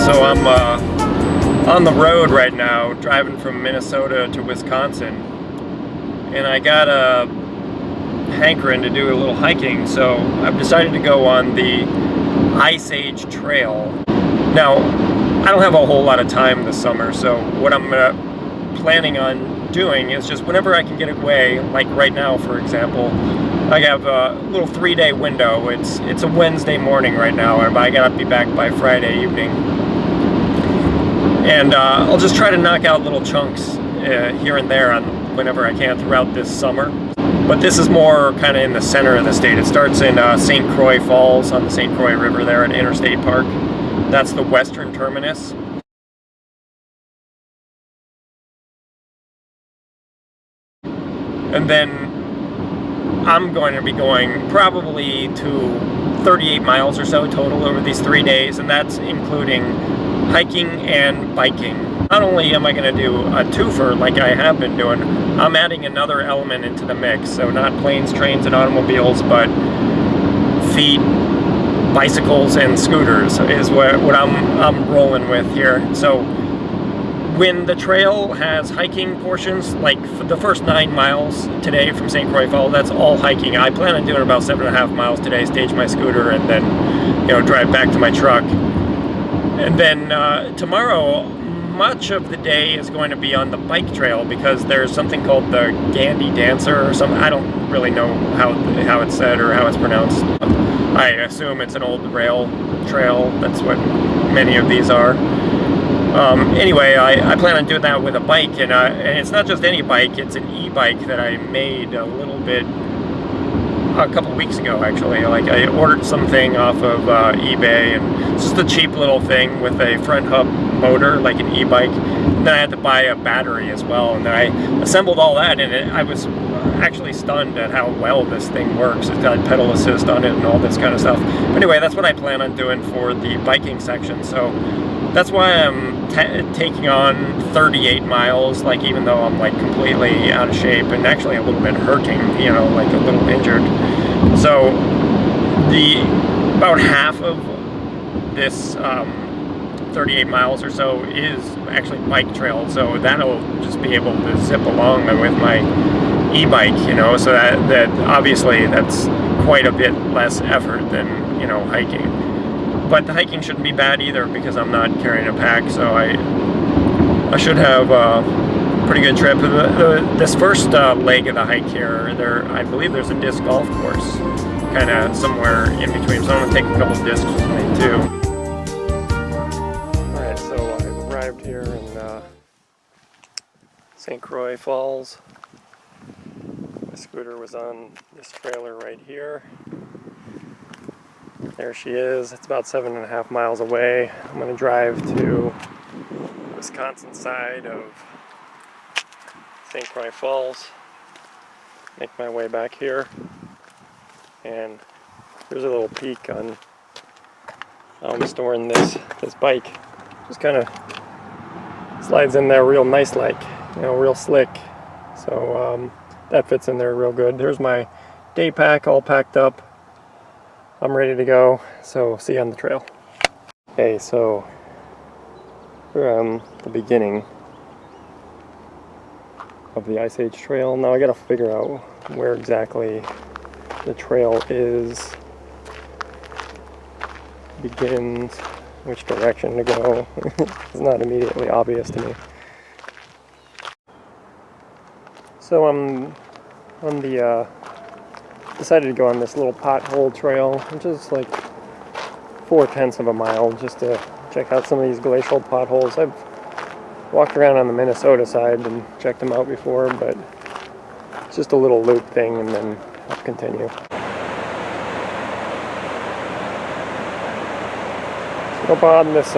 So I'm on the road right now, driving from Minnesota to Wisconsin, and I got a hankering to do a little hiking, so I've decided to go on the Ice Age Trail. Now, I don't have a whole lot of time this summer, so what I'm planning on doing is just whenever I can get away, like right now, for example, I have a little 3-day window. It's a Wednesday morning right now, and I gotta be back by Friday evening. And I'll just try to knock out little chunks here and there on whenever I can throughout this summer. But this is more kind of in the center of the state. It starts in St. Croix Falls on the St. Croix River there at Interstate Park. That's the western terminus. And then I'm going to be going probably to 38 miles or so total over these 3 days, and that's including hiking and biking. Not only am I going to do a twofer like I have been doing, I'm adding another element into the mix. So not planes, trains, and automobiles, but feet, bicycles, and scooters is what I'm rolling with here. So when the trail has hiking portions, like for the first 9 miles today from St. Croix Falls, that's all hiking. I plan on doing about 7.5 miles today, stage my scooter, and then, drive back to my truck. And then tomorrow, much of the day is going to be on the bike trail because there's something called the Gandhi Dancer or something. I don't really know how it's said or how it's pronounced. I assume it's an old rail trail. That's what many of these are. Anyway, I plan on doing that with a bike, and it's not just any bike, it's an e-bike that I made a couple weeks ago, actually. Like, I ordered something off of eBay, and it's just a cheap little thing with a front hub motor, like an e-bike. And then I had to buy a battery as well, and then I assembled all that, and I was actually stunned at how well this thing works. It's got pedal assist on it and all this kind of stuff. But anyway, that's what I plan on doing for the biking section. So that's why I'm taking on 38 miles, like, even though I'm like completely out of shape and actually a little bit hurting, like a little injured. So about half of this 38 miles or so is actually bike trail, so that'll just be able to zip along with my e-bike, so that obviously that's quite a bit less effort than, hiking. But the hiking shouldn't be bad either because I'm not carrying a pack, so I should have a pretty good trip. This first leg of the hike here, I believe there's a disc golf course kind of somewhere in between, so I'm going to take a couple of discs with me too. Alright, so I arrived here in St. Croix Falls. My scooter was on this trailer right here. There she is. It's about 7.5 miles away. I'm going to drive to the Wisconsin side of St. Croix Falls, make my way back here, and here's a little peek on how I'm storing this bike. Just kind of slides in there real nice, like, real slick. So that fits in there real good. There's my day pack all packed up. I'm ready to go, so see you on the trail. Okay, so we're on the beginning of the Ice Age Trail. Now I gotta figure out where exactly the trail begins, which direction to go. It's not immediately obvious to me. So I'm on the decided to go on this little pothole trail, which is like 0.4 of a mile, just to check out some of these glacial potholes. I've walked around on the Minnesota side and checked them out before, but it's just a little loop thing, and then I'll continue. So up on this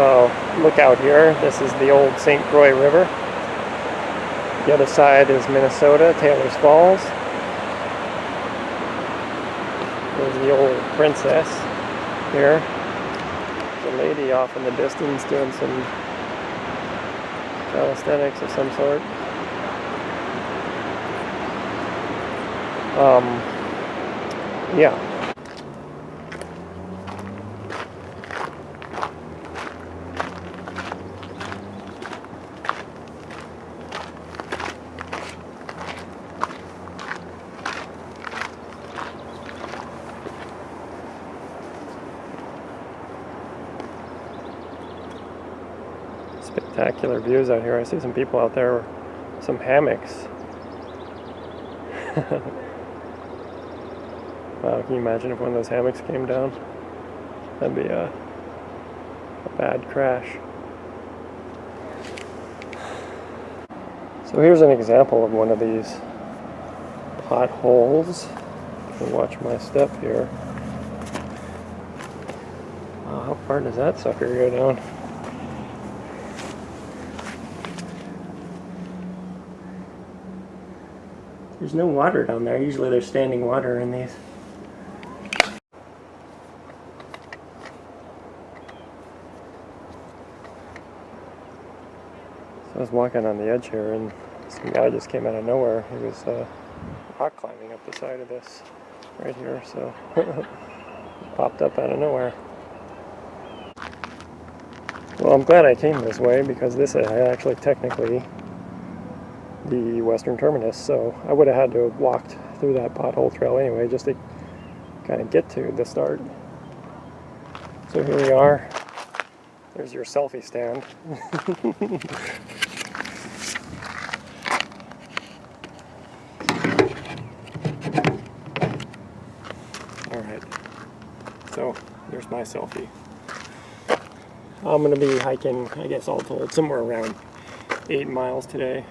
lookout here, this is the old St. Croix River. The other side is Minnesota, Taylor's Falls. There's the old princess here. There's a lady off in the distance doing some calisthenics of some sort. Yeah. Spectacular views out here. I see some people out there, some hammocks. Wow, can you imagine if one of those hammocks came down? That'd be a bad crash. So here's an example of one of these potholes. You can watch my step here. Wow, how far does that sucker go down? There's no water down there. Usually there's standing water in these. So I was walking on the edge here and some guy just came out of nowhere. He was rock climbing up the side of this right here, so popped up out of nowhere. Well, I'm glad I came this way because this is actually technically the western terminus, so I would have had to have walked through that pothole trail anyway just to kind of get to the start. So here we are. There's your selfie stand. Alright, so there's my selfie. I'm going to be hiking, I guess all told, somewhere around 8 miles today.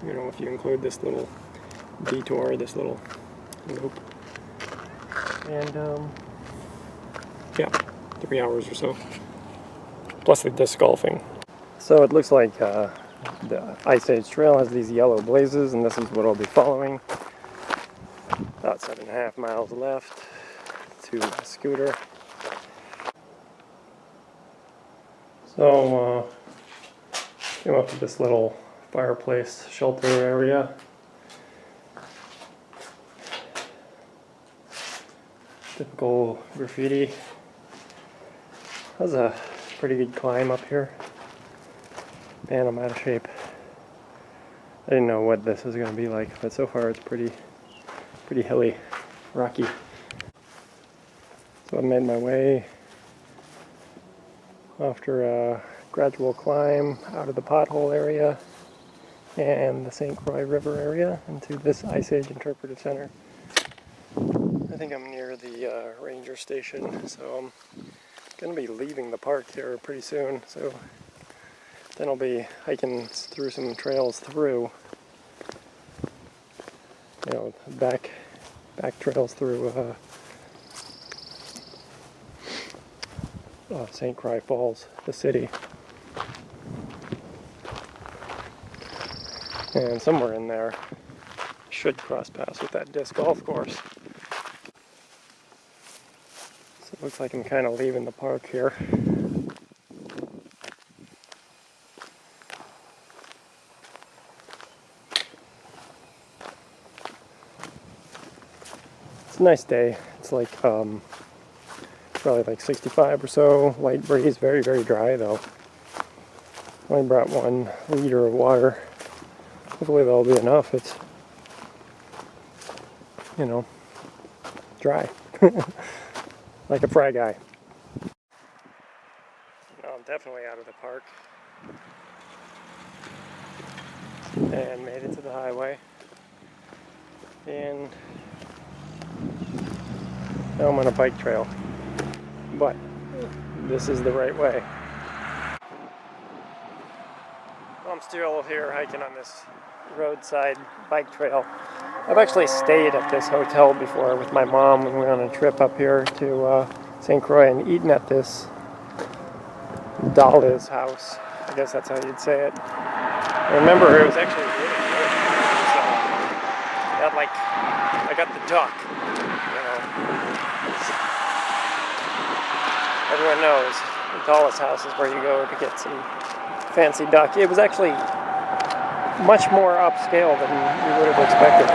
You know, if you include this little detour, this little loop. And, yeah, 3 hours or so. Plus the disc golfing. So it looks like the Ice Age Trail has these yellow blazes, and this is what I'll be following. About 7.5 miles left to the scooter. So, came up to this little fireplace shelter area. Typical graffiti. That was a pretty good climb up here. Man, I'm out of shape. I didn't know what this was going to be like, but so far it's pretty hilly, rocky. So I made my way after a gradual climb out of the pothole area and the St. Croix River area into this Ice Age Interpretive Center. I think I'm near the ranger station, so I'm going to be leaving the park here pretty soon, so then I'll be hiking through some trails through, you know, back trails through St. Croix Falls, the city. And somewhere in there should cross paths with that disc golf course. So it looks like I'm kind of leaving the park here. It's a nice day. It's like probably like 65 or so, light breeze, very dry though. Only brought 1 liter of water. Hopefully that'll be enough. It's, you know, dry. Like a fry guy. No, I'm definitely out of the park. And made it to the highway. And now I'm on a bike trail. But this is the right way. I'm still here hiking on this roadside bike trail. I've actually stayed at this hotel before with my mom when we went on a trip up here to St. Croix and eaten at this Dala's house. I guess that's how you'd say it. I remember it was actually really good. I got the duck, you know. Everyone knows the Dala's house is where you go to get some fancy duck. It was actually much more upscale than you would have expected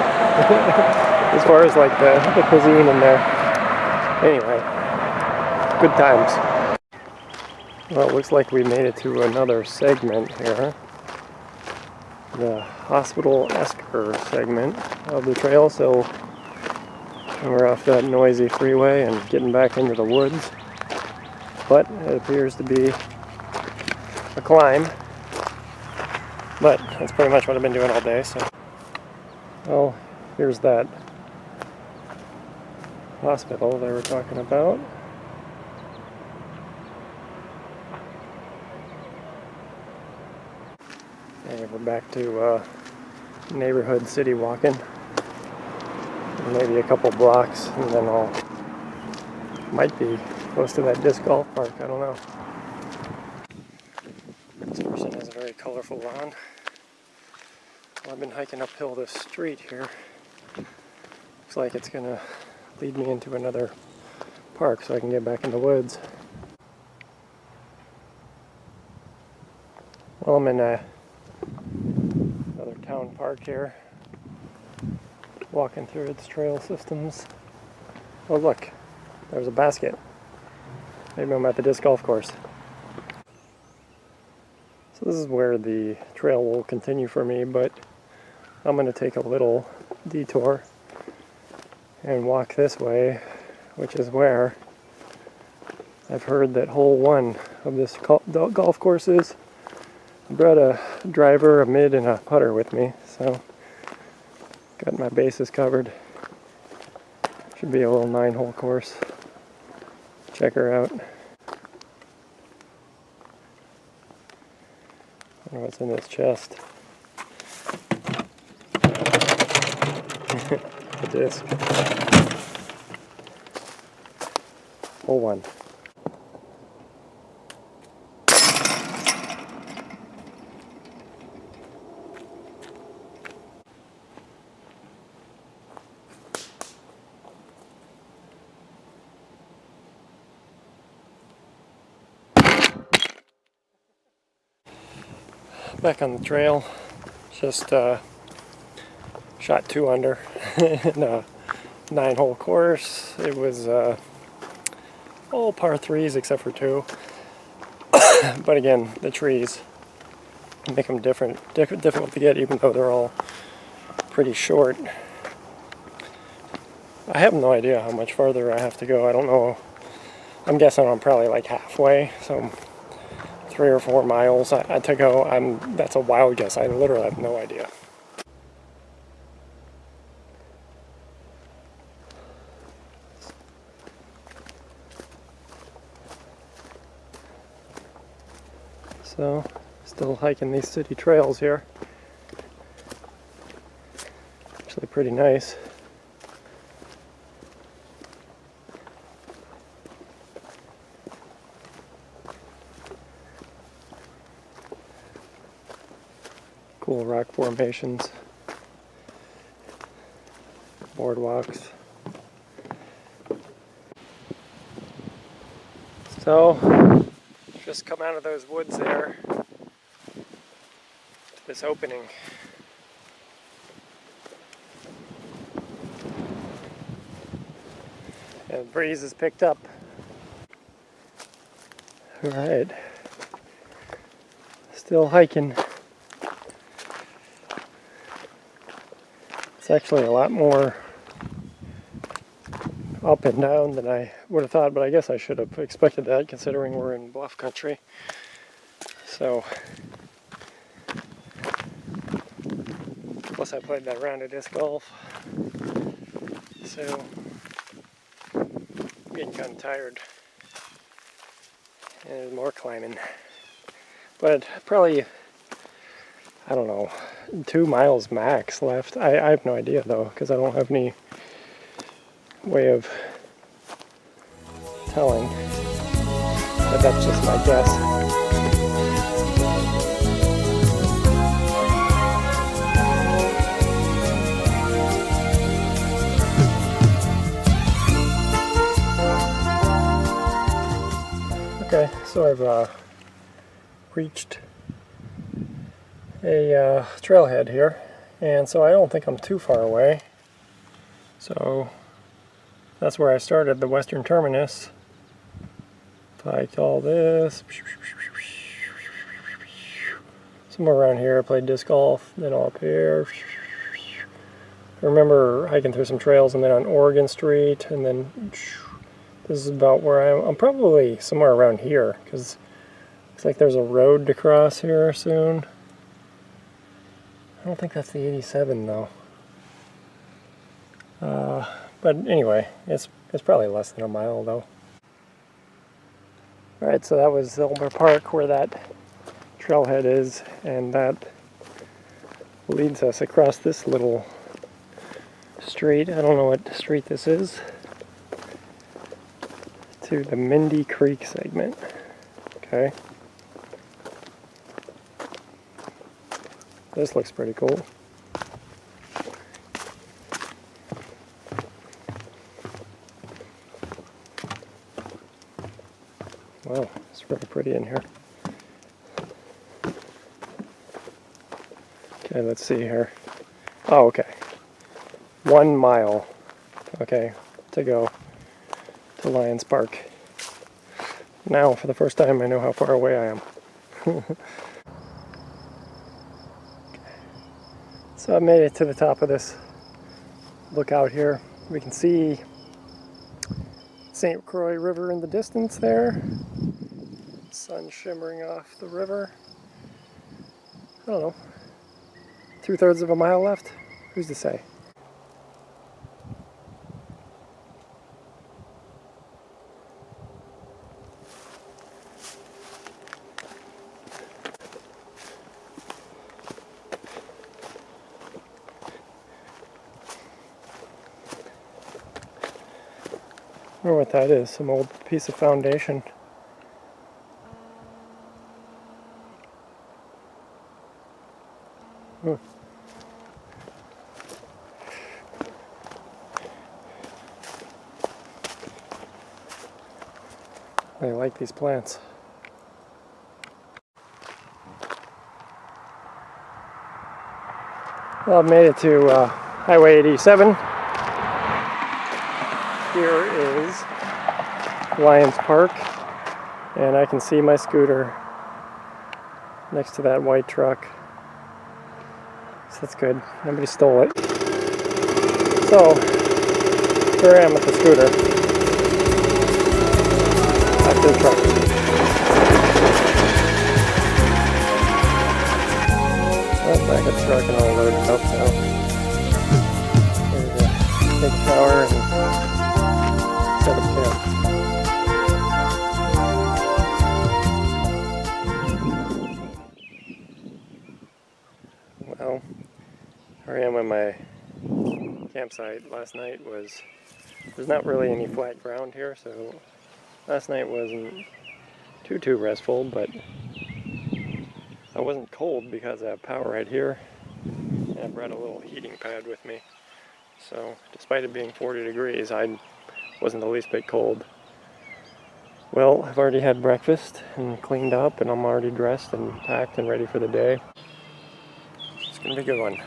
as far as like the cuisine in there. Anyway, good times. Well, it looks like we made it to another segment here. The Hospital Esker segment of the trail, so we're off that noisy freeway and getting back into the woods. But it appears to be a climb. But that's pretty much what I've been doing all day. So, well, here's that hospital they were talking about. And we're back to neighborhood city walking. Maybe a couple blocks, and then might be close to that disc golf park. I don't know. This person has a very colorful lawn. Well, I've been hiking uphill this street here. Looks like it's gonna lead me into another park so I can get back in the woods. Well, I'm in another town park here, walking through its trail systems. Oh look, there's a basket. Maybe I'm at the disc golf course. So this is where the trail will continue for me, but I'm going to take a little detour and walk this way, which is where I've heard that hole 1 of this golf course is. I brought a driver, a mid, and a putter with me, so got my bases covered. Should be a little 9-hole course. Check her out. I wonder what's in this chest. The disc. Hole 1. Back on the trail, just shot 2 under in a 9-hole course. It was all par 3s except for 2. But again, the trees make them difficult to get, even though they're all pretty short. I have no idea how much farther I have to go. I don't know. I'm guessing I'm probably like halfway, so 3 or 4 miles to go. That's a wild guess. I literally have no idea. So, still hiking these city trails here. Actually pretty nice. Cool rock formations, boardwalks. So, just come out of those woods there to this opening. And the breeze has picked up. Alright. Still hiking. It's actually a lot more up and down than I would have thought, but I guess I should have expected that considering we're in bluff country. So, plus I played that round of disc golf, so I'm getting kind of tired. And there's more climbing, but probably, I don't know, 2 miles max left. I have no idea though, because I don't have any way of telling, but that's just my guess. Okay, so I've reached a trailhead here, and so I don't think I'm too far away. So that's where I started, the western terminus. Hiked all this. Somewhere around here I played disc golf, then all up here. I remember hiking through some trails and then on Oregon Street, and then this is about where I'm probably somewhere around here, because looks like there's a road to cross here soon. I don't think that's the 87 though. But anyway, it's probably less than a mile though. Alright, so that was Elmer Park where that trailhead is, and that leads us across this little street. I don't know what street this is. To the Mindy Creek segment. Okay. This looks pretty cool. Wow, it's really pretty in here. Okay, let's see here. Oh, okay. 1 mile. Okay, to go to Lions Park. Now, for the first time, I know how far away I am. So I made it to the top of this lookout here. We can see St. Croix River in the distance there. Sun shimmering off the river. I don't know. 2/3 of a mile left? Who's to say? I wonder what that is, some old piece of foundation. I like these plants. Well, I've made it to Highway 87. Here is Lions Park, and I can see my scooter next to that white truck. So that's good. Nobody stole it. So, here I am with the scooter. Back to the truck. Well, back at the truck and I'll load it up now. Here to take a shower and set up camp. Well, here I am at my campsite. Last night there's not really any flat ground here, so last night wasn't too restful, but I wasn't cold because I have power right here, and I brought a little heating pad with me. So despite it being 40 degrees, I wasn't the least bit cold. Well, I've already had breakfast and cleaned up, and I'm already dressed and packed and ready for the day. It's gonna be a good one.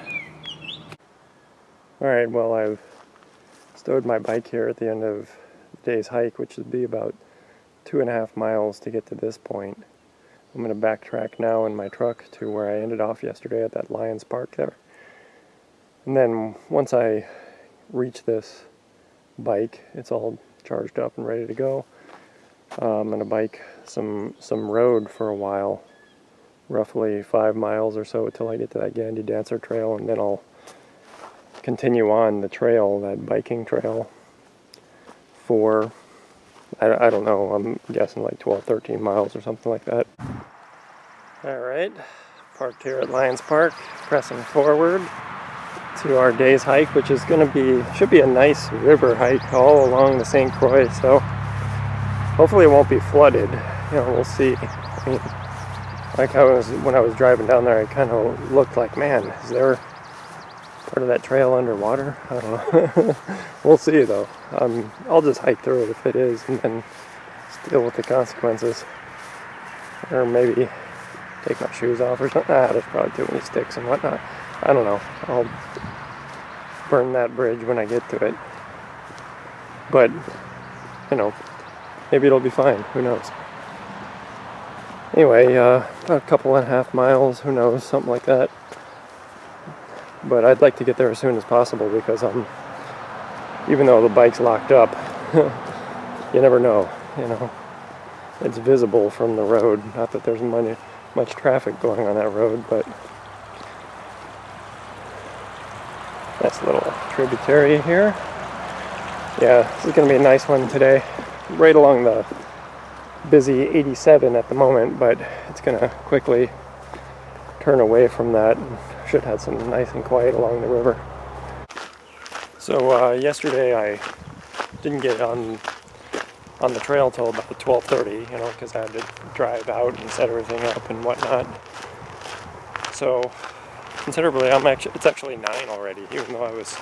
Alright, well, I've stowed my bike here at the end of the day's hike, which would be about 2.5 miles to get to this point. I'm going to backtrack now in my truck to where I ended off yesterday at that Lions Park there. And then once I reach this bike, it's all charged up and ready to go. I'm going to bike some road for a while, roughly 5 miles or so until I get to that Gandy Dancer Trail, and then I'll continue on the trail, that biking trail, for I don't know, I'm guessing like 12-13 miles or something like that. Alright, parked here at Lions Park, pressing forward to our day's hike, which is going to be, should be a nice river hike all along the St. Croix, so hopefully it won't be flooded. You know, we'll see. I mean, like when I was driving down there, I kind of looked like, man, is there part of that trail underwater? I don't know. We'll see though. I'll just hike through it if it is, and then deal with the consequences. Or maybe take my shoes off or something. There's probably too many sticks and whatnot. I don't know. I'll burn that bridge when I get to it. But, you know, maybe it'll be fine. Who knows? Anyway, about a 2.5 miles, who knows, something like that. But I'd like to get there as soon as possible because even though the bike's locked up, you never know, you know. It's visible from the road. Not that there's much traffic going on that road, but Nice little tributary here. Yeah, this is going to be a nice one today. Right along the busy 87 at the moment, but it's going to quickly turn away from that and should have some nice and quiet along the river. So yesterday I didn't get on the trail till about 12:30, you know, because I had to drive out and set everything up and whatnot. So considerably, it's actually 9 already, even though I was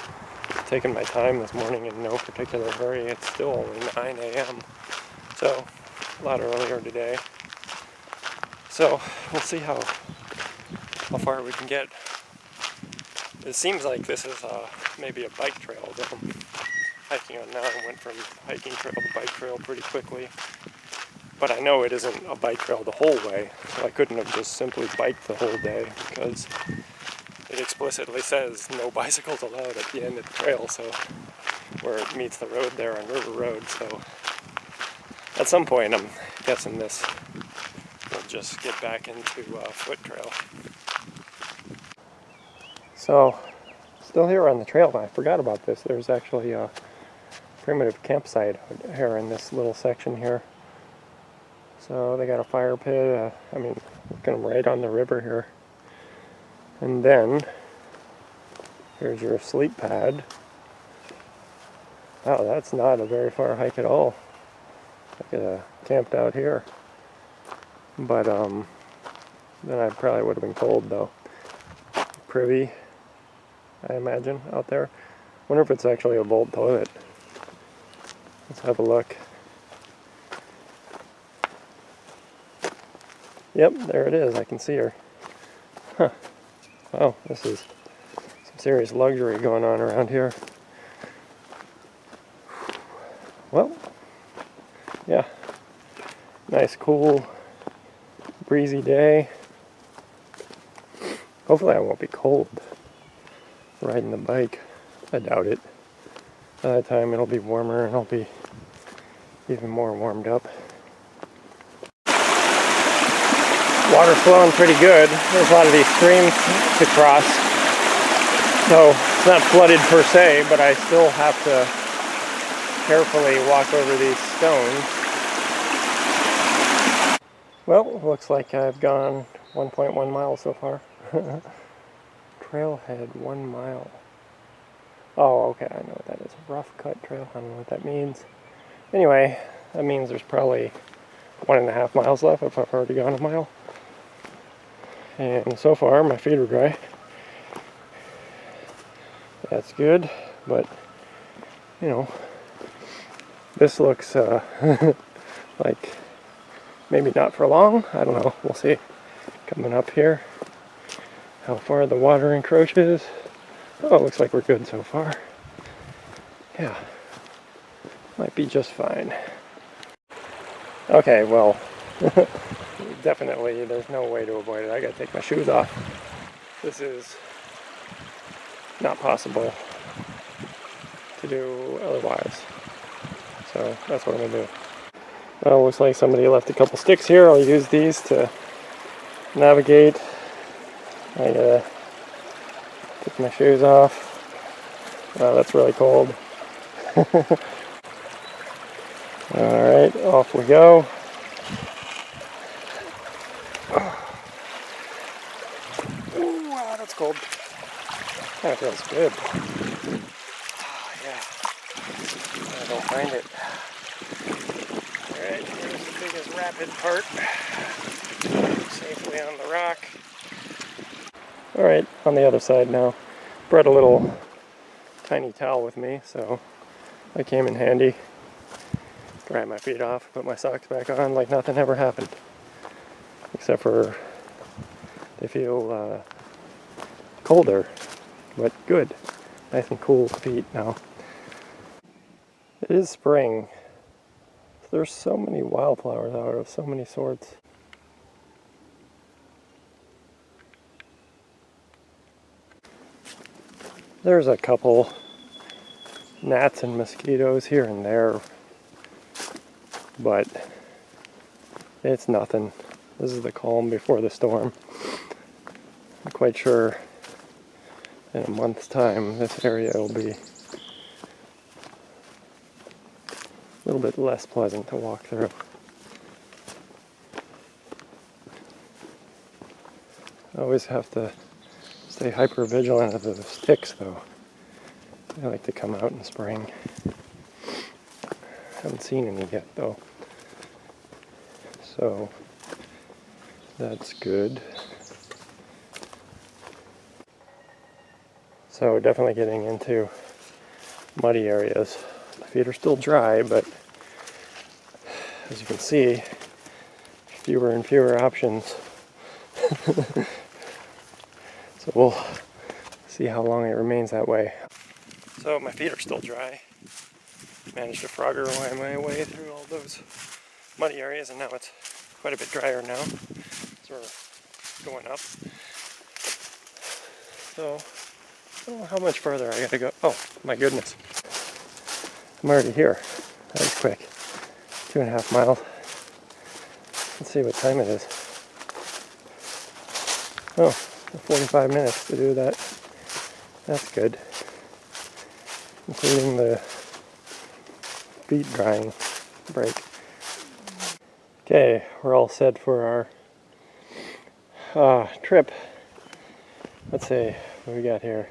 taking my time this morning in no particular hurry. It's still only 9 a.m. So a lot earlier today. So we'll see how far we can get. It seems like this is maybe a bike trail that I'm hiking on now. I went from hiking trail to bike trail pretty quickly. But I know it isn't a bike trail the whole way, so I couldn't have just simply biked the whole day because it explicitly says no bicycles allowed at the end of the trail, so where it meets the road there on River Road. So at some point I'm guessing this will just get back into foot trail. So still here on the trail, I forgot about this. There's actually a primitive campsite out here in this little section here. So they got a fire pit, looking right on the river here. And then, here's your sleep pad. Wow, that's not a very far hike at all. I could have camped out here. But, then I probably would have been cold though. Privy, I imagine, out there. Wonder if it's actually a Volt toilet. Let's have a look. Yep, there it is. I can see her. Huh. Wow, this is some serious luxury going on around here. Well, yeah. Nice, cool, breezy day. Hopefully I won't be cold riding the bike. I doubt it. By that time it'll be warmer and I'll be even more warmed up. Water's flowing pretty good. There's a lot of these streams to cross. So it's not flooded per se, but I still have to carefully walk over these stones. Well, looks like I've gone 1.1 miles so far. Trailhead 1 mile. Oh, okay, I know what that is. Rough cut trail. I don't know what that means. Anyway, that means there's probably 1.5 miles left if I've already gone a mile. And so far, my feet are dry. That's good, but, you know, this looks like maybe not for long. I don't know. We'll see. Coming up here, how far the water encroaches. Oh, it looks like we're good so far. Yeah, might be just fine. Okay, well, definitely there's no way to avoid it. I gotta take my shoes off. This is not possible to do otherwise. So that's what I'm gonna do. Well, looks like somebody left a couple sticks here. I'll use these to navigate. I gotta take my shoes off. Wow, that's really cold. Alright, off we go. Ooh, wow, that's cold. That feels good. Oh, yeah. I don't find it. Alright, here's the biggest rapid part. Safely on the rock. Alright, on the other side now. Brought a little tiny towel with me, so that came in handy. Dry my feet off, put my socks back on like nothing ever happened. Except for they feel colder, but good. Nice and cool feet now. It is spring. There's so many wildflowers out of so many sorts. There's a couple gnats and mosquitoes here and there, but it's nothing. This is the calm before the storm. I'm quite sure in a month's time, this area will be a little bit less pleasant to walk through. I always have to stay hyper vigilant of the sticks, though. They like to come out in spring. Haven't seen any yet, though. So that's good. So definitely getting into muddy areas. My feet are still dry, but as you can see, fewer and fewer options. So we'll see how long it remains that way. So my feet are still dry. Managed to frogger my way through all those muddy areas, and now it's quite a bit drier now. So we're going up. So I don't know how much further I gotta go. Oh my goodness. I'm already here. That was quick. 2.5 miles. Let's see what time it is. Oh, 45 minutes to do that. That's good. Including the feet drying break. Okay, we're all set for our trip. Let's see what we got here.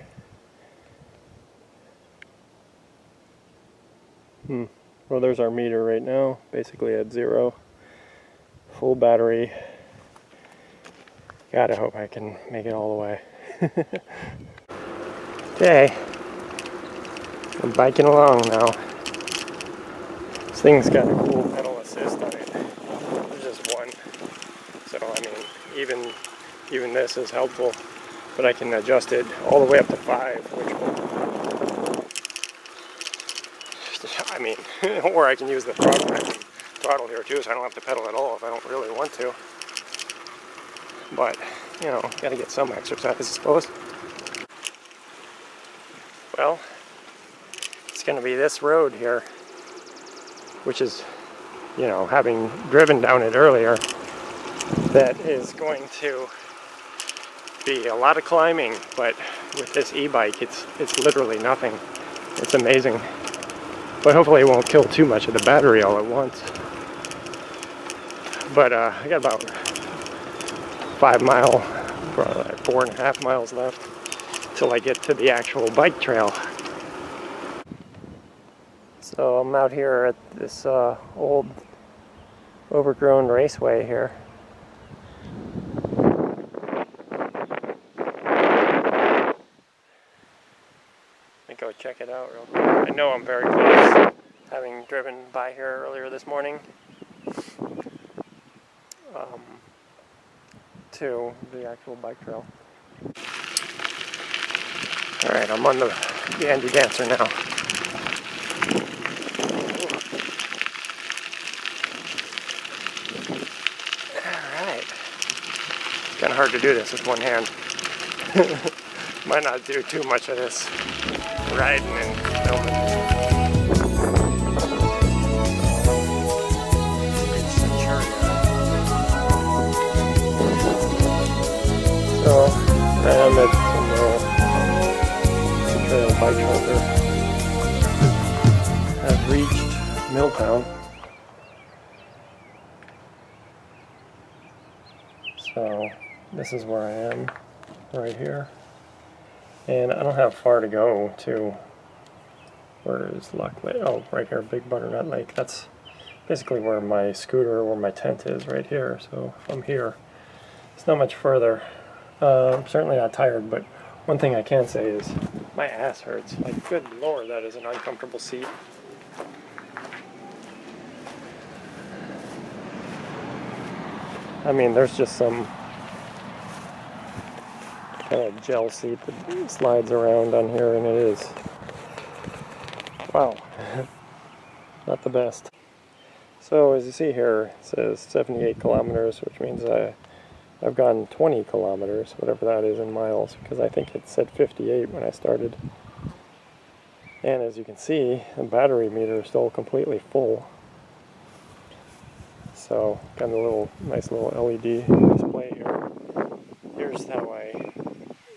Well, there's our meter right now, basically at 0. Full battery. Gotta hope I can make it all the way. Okay, I'm biking along now. This thing's got a cool pedal assist on it. There's just one. So, I mean, even this is helpful. But I can adjust it all the way up to 5, which will, I mean, or I can use the throttle here too, so I don't have to pedal at all if I don't really want to. But, you know, gotta get some exercise, I suppose. Well, it's gonna be this road here, which is, you know, having driven down it earlier, that is going to be a lot of climbing, but with this e-bike, it's literally nothing. It's amazing. But hopefully it won't kill too much of the battery all at once. But I got about 5 mile, 4.5 miles left till I get to the actual bike trail. So I'm out here at this old overgrown raceway here. Go check it out real quick. I know I'm very close, having driven by here earlier this morning to the actual bike trail. Alright, I'm on the Andy Dancer now. Alright. It's kind of hard to do this with one hand. Might not do too much of this riding and filming. So, I'm at some trail bike shelter. I've reached Milltown. So, this is where I am, right here. And I don't have far to go to, where is Luck Lake? Oh, right here, Big Butternut Lake. That's basically where my scooter, where my tent is, right here. So if I'm here, it's not much further. I'm certainly not tired, but one thing I can say is my ass hurts. Like, good lord, that is an uncomfortable seat. I mean, there's just some kind of gel seat that slides around on here, and it is, wow, not the best. So as you see here, it says 78 kilometers, which means I've gone 20 kilometers, whatever that is in miles, because I think it said 58 when I started. And as you can see, the battery meter is still completely full. So got a nice little LED display here. Here's how I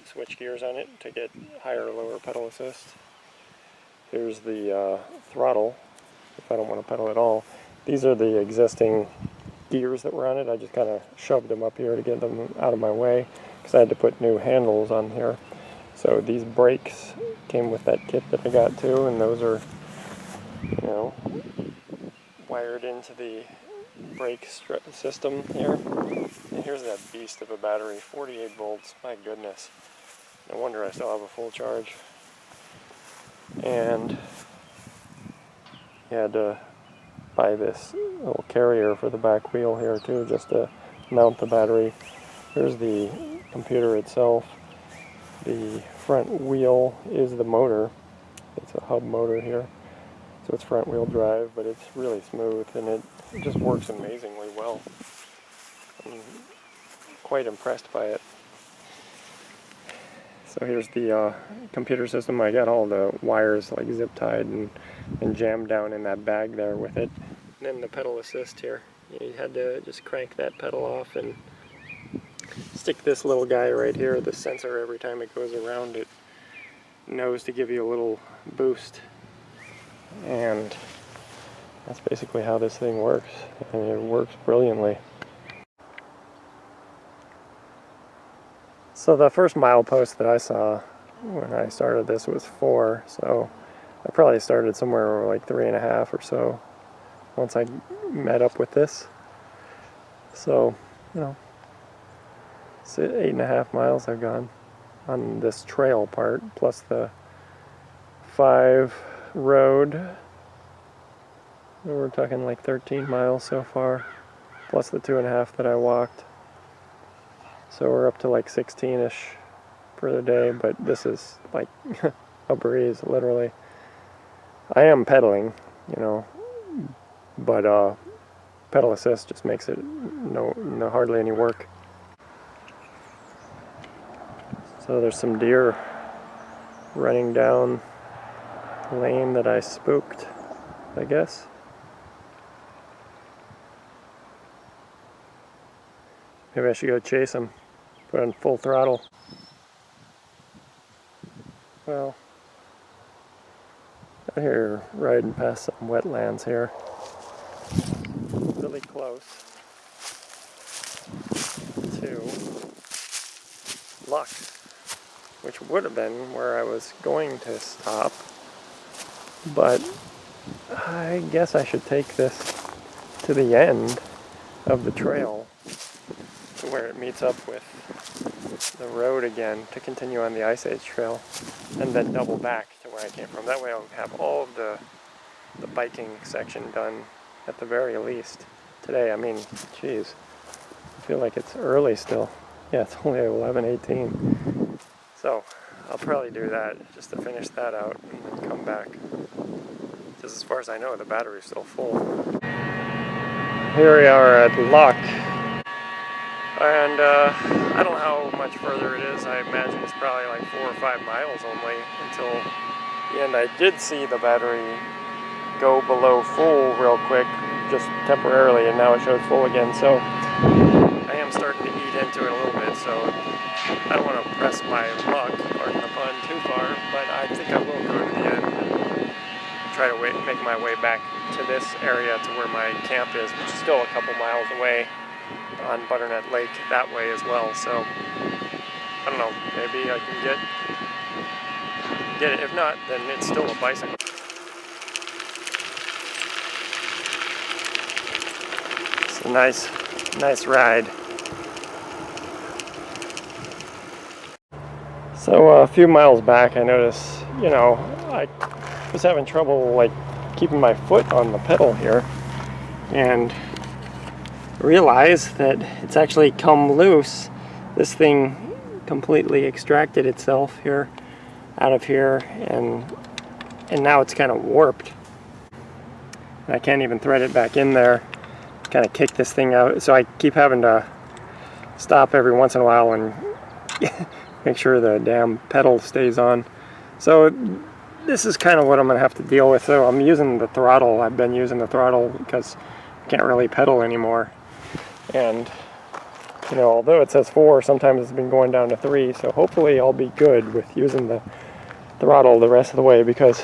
switch switch gears on it to get higher or lower pedal assist. Here's the throttle, if I don't want to pedal at all. These are the existing gears that were on it. I just kind of shoved them up here to get them out of my way because I had to put new handles on here. So these brakes came with that kit that I got too, and those are, you know, wired into the brake system here. And here's that beast of a battery, 48 volts, my goodness. No wonder I still have a full charge. And you had to buy this little carrier for the back wheel here too, just to mount the battery. Here's the computer itself. The front wheel is the motor. It's a hub motor here. So it's front wheel drive, but it's really smooth and it just works amazingly well. I'm quite impressed by it. So here's the computer system. I got all the wires like zip tied and jammed down in that bag there with it. And then the pedal assist here. You had to just crank that pedal off and stick this little guy right here, the sensor, every time it goes around it knows to give you a little boost. And that's basically how this thing works. And it works brilliantly. So the first milepost that I saw when I started this was 4, so I probably started somewhere like 3.5 or so once I met up with this. So, you know, it's 8.5 miles I've gone on this trail part, plus the 5 road. We're talking like 13 miles so far, plus the 2.5 that I walked. So we're up to like 16-ish for the day, but this is like a breeze, literally. I am pedaling, you know, but pedal assist just makes it no hardly any work. So there's some deer running down the lane that I spooked, I guess. Maybe I should go chase them, put on full throttle. Well, out here riding past some wetlands here. Really close to Luck, which would have been where I was going to stop, but I guess I should take this to the end of the trail to where it meets up with the road again to continue on the Ice Age Trail, and then double back to where I came from. That way I'll have all of the biking section done at the very least today. I mean, geez, I feel like it's early still. Yeah, it's only 11:18. So I'll probably do that just to finish that out and then come back. Because as far as I know, the battery's still full. Here we are at Lock. And I don't know how much further it is. I imagine it's probably like 4 or 5 miles only until the end. I did see the battery go below full real quick, just temporarily, and now it shows full again. So I am starting to eat into it a little bit, so I don't want to press my luck, pardon the pun, too far, but I think I will go to the end and try to make my way back to this area to where my camp is, which is still a couple miles away on Butternut Lake that way as well. So I don't know, maybe I can get it. If not, then it's still a bicycle. It's a nice ride. So a few miles back I noticed, you know, I was having trouble like keeping my foot on the pedal here, and realize that it's actually come loose. This thing completely extracted itself here out of here, and now it's kind of warped. I can't even thread it back in there. Kind of kick this thing out, so I keep having to stop every once in a while and make sure the damn pedal stays on. So this is kind of what I'm gonna have to deal with. So I'm using the throttle. I've been using the throttle because I can't really pedal anymore. And You know, although it says 4, sometimes it's been going down to 3, so hopefully I'll be good with using the throttle the rest of the way, because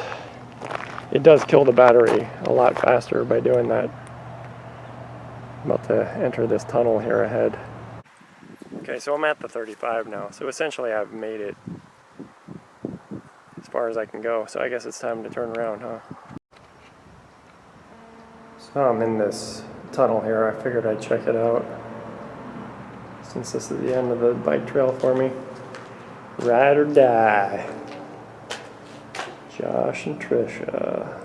it does kill the battery a lot faster by doing that. I'm about to enter this tunnel here ahead. Okay, so I'm at the 35 now, so essentially I've made it as far as I can go, so I guess it's time to turn around, huh? So I'm in this tunnel here. I figured I'd check it out, since this is the end of the bike trail for me. Ride or die. Josh and Trisha.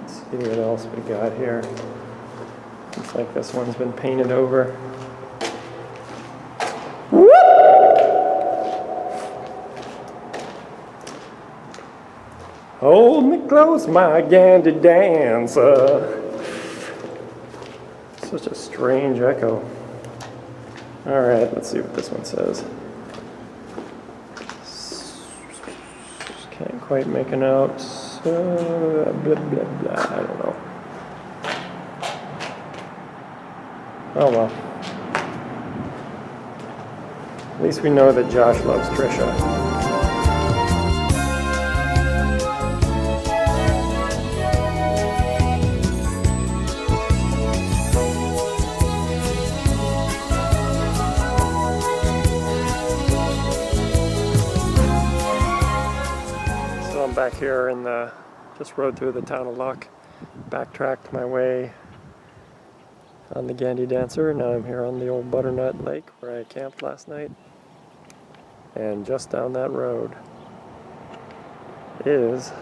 Let's see what else we got here. Looks like this one's been painted over. Hold me close, my Gandhi dancer. Such a strange echo. Alright, let's see what this one says. Just can't quite make it out. So, blah, blah, blah. I don't know. Oh well. At least we know that Josh loves Trisha. Back here in the, just rode through the town of Luck, backtracked my way on the Gandhi Dancer. Now I'm here on the old Butternut Lake where I camped last night, and just down that road is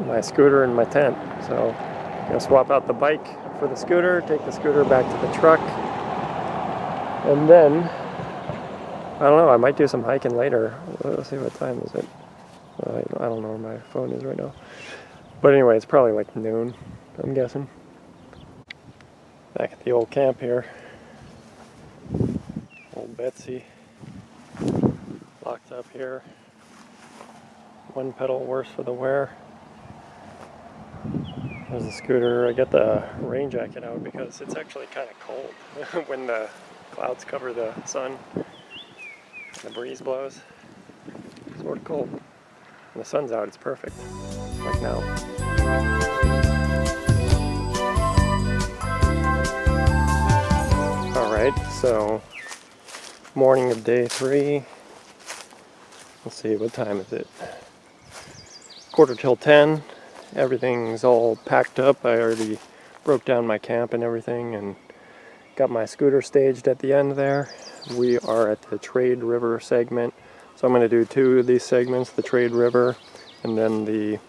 my scooter and my tent. So I'm gonna swap out the bike for the scooter, take the scooter back to the truck, and then I don't know, I might do some hiking later. Let's see, what time is it? I don't know where my phone is right now. But anyway, it's probably like noon, I'm guessing. Back at the old camp here. Old Betsy. Locked up here. One pedal worse for the wear. There's the scooter. I got the rain jacket out because it's actually kind of cold when the clouds cover the sun and the breeze blows. It's sort of cold. When the sun's out, it's perfect, like now. Alright, so morning of day 3. Let's see, what time is it? 9:45. Everything's all packed up. I already broke down my camp and everything and got my scooter staged at the end there. We are at the Trade River segment. So I'm going to do 2 of these segments, the Trade River and then the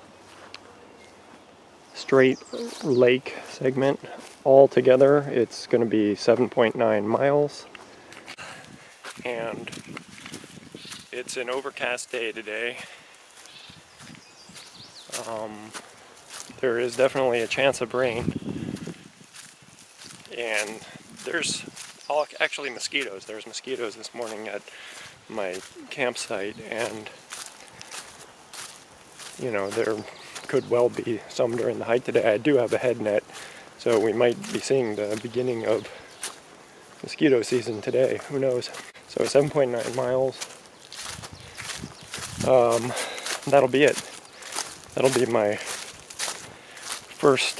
Straight Lake segment. All together, it's going to be 7.9 miles. And it's an overcast day today. There is definitely a chance of rain. And there's actually mosquitoes. There's mosquitoes this morning at my campsite, and you know, there could well be some during the hike today. I do have a head net, so we might be seeing the beginning of mosquito season today. Who knows? So 7.9 miles. That'll be it. That'll be my first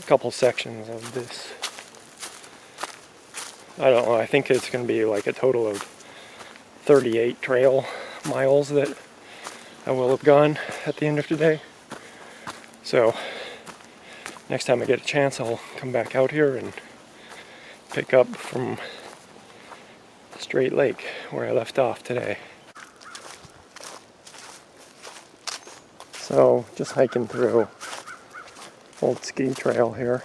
couple sections of this. I don't know, I think it's going to be like a total of 38 trail miles that I will have gone at the end of today. So next time I get a chance, I'll come back out here and pick up from Straight Lake where I left off today. So just hiking through old ski trail here.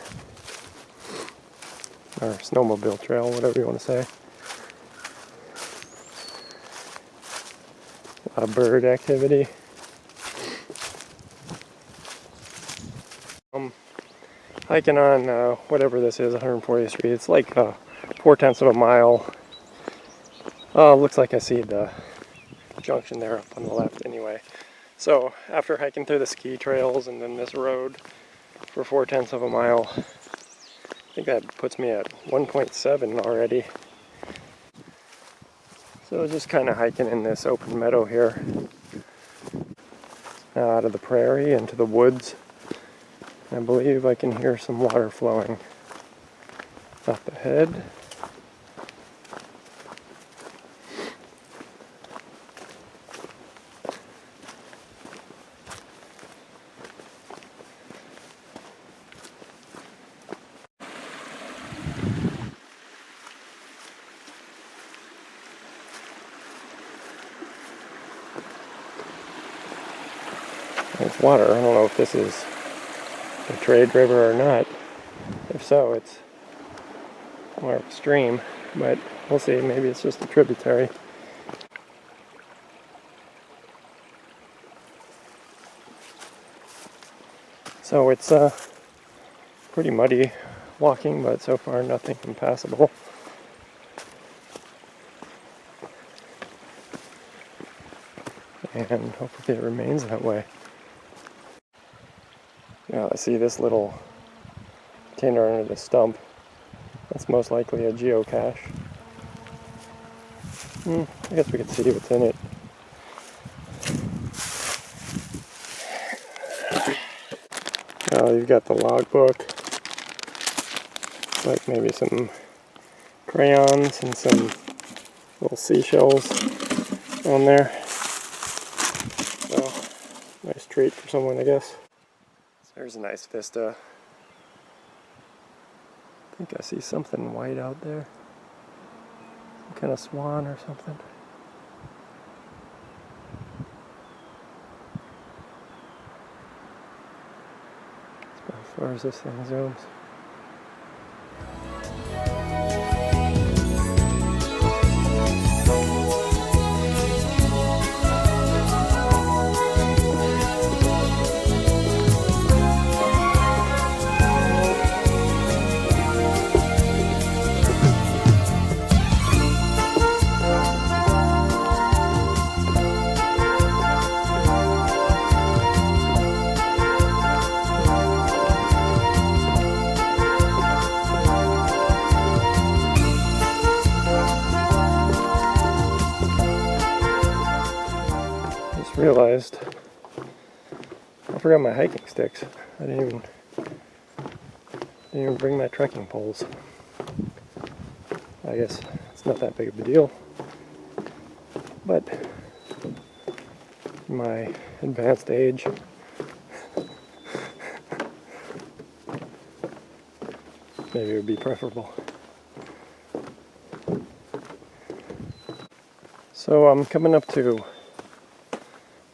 Or snowmobile trail, whatever you want to say. A lot of bird activity. Hiking on whatever this is, 140th Street. It's like 4/10 of a mile. Looks like I see the junction there up on the left anyway. So after hiking through the ski trails and then this road, for 4/10 of a mile. I think that puts me at 1.7 already. So just kind of hiking in this open meadow here, out of the prairie into the woods. I believe I can hear some water flowing up ahead. It's water. I don't know if this is a trade river or not. If so, it's more of a stream, but we'll see. Maybe it's just a tributary. So it's pretty muddy walking, but so far nothing impassable. And hopefully it remains that way. Now I see this little container under the stump. That's most likely a geocache. I guess we can see what's in it. Now you've got the logbook, like maybe some crayons and some little seashells on there. So, nice treat for someone, I guess. So there's a nice vista. I think I see something white out there. Some kind of swan or something. That's about as far as this thing zooms. Realized I forgot my hiking sticks. I didn't even bring my trekking poles. I guess it's not that big of a deal, but my advanced age, maybe it would be preferable. So I'm coming up to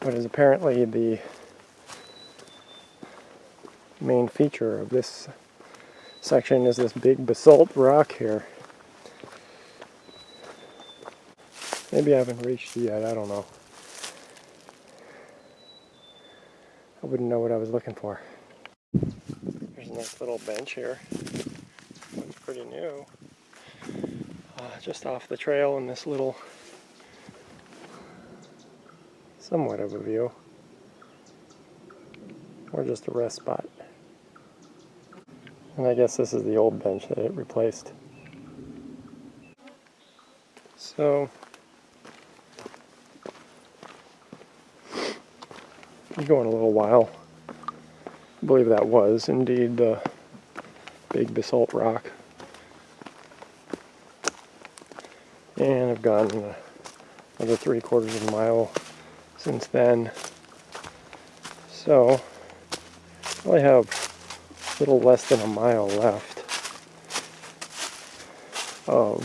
what is apparently the main feature of this section is this big basalt rock here. Maybe I haven't reached it yet, I don't know. I wouldn't know what I was looking for. There's a nice little bench here. It's pretty new. Just off the trail in this little somewhat of a view, or just a rest spot. And I guess this is the old bench that it replaced. So, I'm going a little while. I believe that was indeed the big basalt rock. And I've gone another 3/4 of a mile since then. So I only have a little less than a mile left of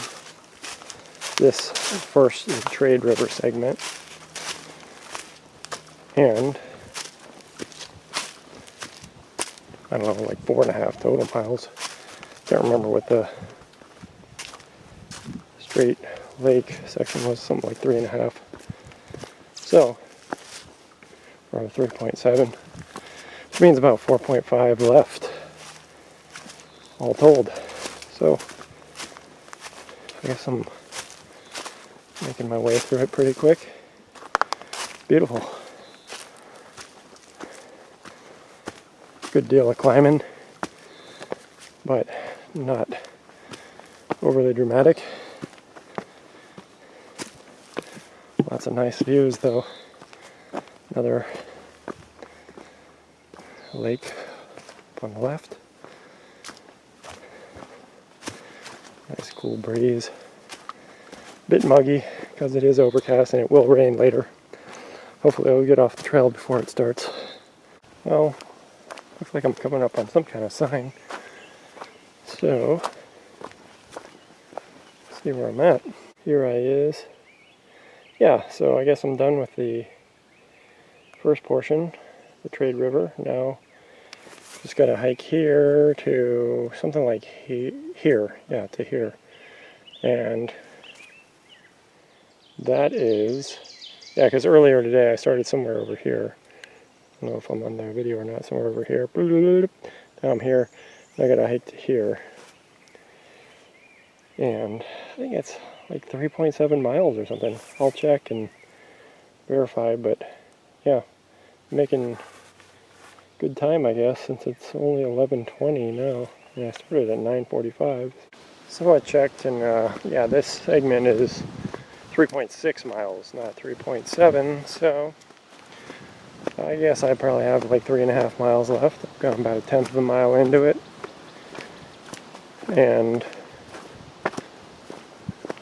this first trade river segment, and I don't know, like 4.5 total miles. Can't remember what the straight lake section was, something like 3.5. So we're 3.7, which means about 4.5 left, all told. So I guess I'm making my way through it pretty quick. Beautiful. good deal of climbing, but not overly dramatic. Lots of nice views though. Another lake up on the left. Nice cool breeze. Bit muggy because it is overcast and it will rain later. Hopefully I'll get off the trail before it starts. Well, looks like I'm coming up on some kind of sign. So, let's see where I'm at. Here I is. Yeah, so I guess I'm done with the first portion, the Trade River. Now, just gotta hike here to something like here. Yeah, to here. And that is, yeah, because earlier today I started somewhere over here. I don't know if I'm on the video or not, somewhere over here. Now I'm here, I gotta hike to here. And I think it's like 3.7 miles or something. I'll check and verify, but yeah, making good time, I guess, since it's only 11:20 now. And I started at 9:45. So I checked, and yeah, this segment is 3.6 miles, not 3.7, so I guess I probably have like 3.5 miles left. I've gone about 1/10 of a mile into it, and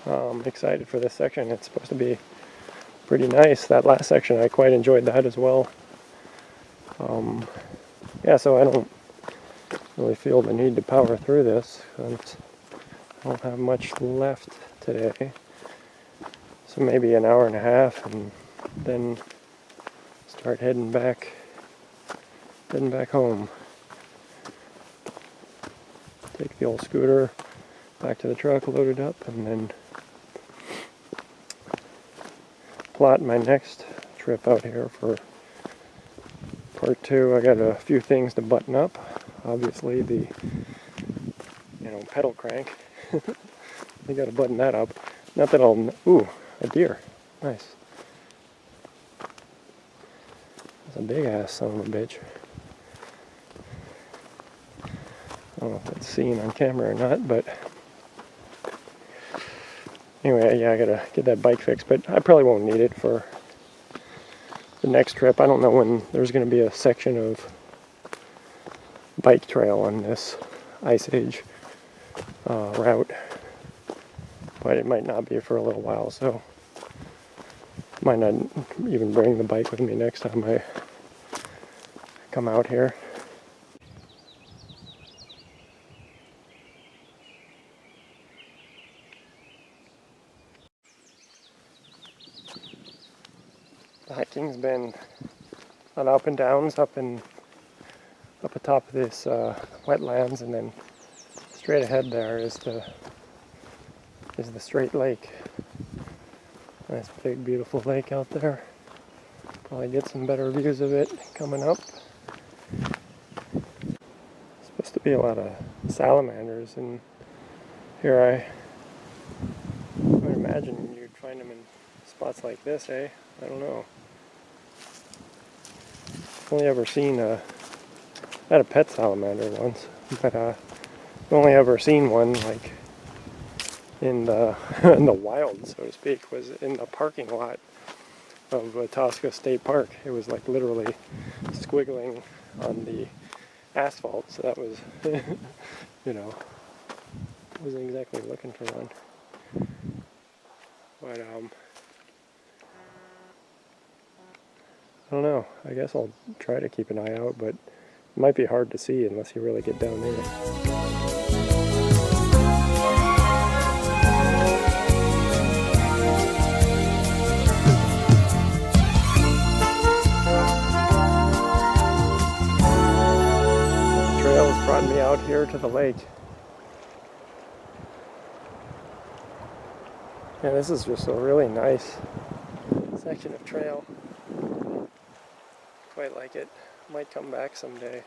I'm excited for this section. It's supposed to be pretty nice. That last section, I quite enjoyed that as well. Yeah, so I don't really feel the need to power through this, since I don't have much left today. So maybe an hour and a half, and then start heading back home. Take the old scooter back to the truck, load it up, and then plot my next trip out here for part 2. I got a few things to button up. Obviously the, pedal crank. I got to button that up. Not that I'll, ooh, a deer. Nice. That's a big ass son of a bitch. I don't know if that's seen on camera or not, but anyway, yeah, I gotta get that bike fixed, but I probably won't need it for the next trip. I don't know when there's going to be a section of bike trail on this Ice Age route, but it might not be for a little while, so might not even bring the bike with me next time I come out here. The hiking's been on up and downs, up atop of this wetlands, and then straight ahead there is the straight lake. Nice big beautiful lake out there. Probably get some better views of it coming up. Supposed to be a lot of salamanders, and here I would imagine you'd find them in spots like this, eh? I don't know. Only ever seen I had a pet salamander once, but I've only ever seen one like in the in the wild, so to speak. Was in the parking lot of Tosca State Park. It was like literally squiggling on the asphalt, so that was wasn't exactly looking for one, but I don't know. I guess I'll try to keep an eye out, but it might be hard to see unless you really get down there. The trail has brought me out here to the lake. And this is just a really nice section of trail. Quite like it. Might come back someday.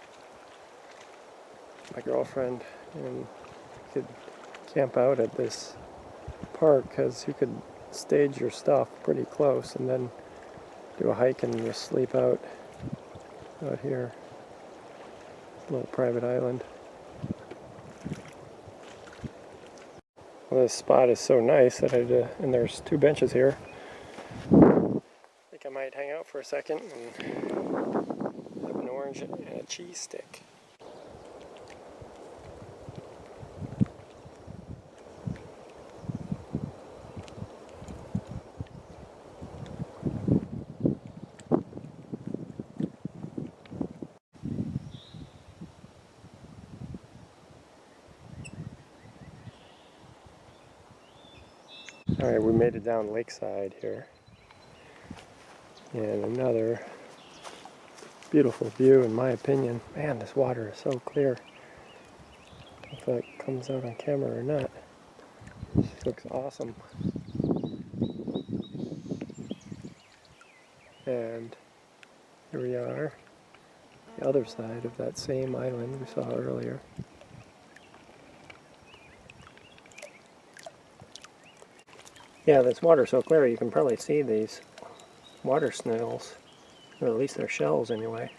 My girlfriend and could camp out at this park because you could stage your stuff pretty close and then do a hike and just sleep out here. Little private island. Well, this spot is so nice that and there's 2 benches here. I think I might hang out for a second and have an orange and a cheese stick. Alright, we made it down lakeside here. And another beautiful view in my opinion. Man, this water is so clear. I don't know if that comes out on camera or not. This looks awesome. And here we are, the other side of that same island we saw earlier. Yeah, this water's so clear you can probably see these water snails, or at least their shells anyway.